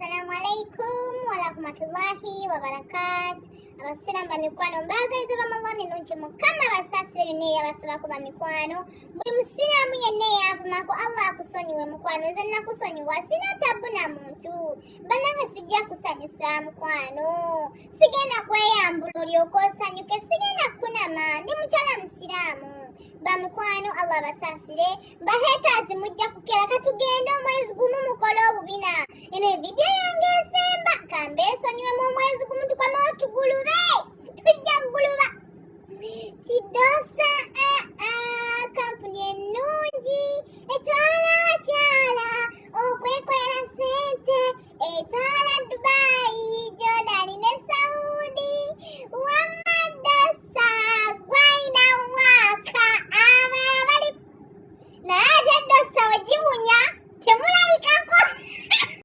Assalamu alaikum warahmatullahi wabarakatuh. Abasiramu bamikwano mbagaliza Ramadhani nungi mukama basasire bine yabasubako bamikwano. Buli musiramu yenna yavumako Allah akusonyiwe mukwano. Nze nakusonyiwa sina tabu na muntu. Banange sijja kusanyusa mukwano. Sigenda kweyambula olyoke osanyuke. Sigenda kunama ndi mukyala musiramu. Bamukwano Allah basasire. Bahetaazi mujja kukera katugenda omwezi gumu mukole obubina. Eno video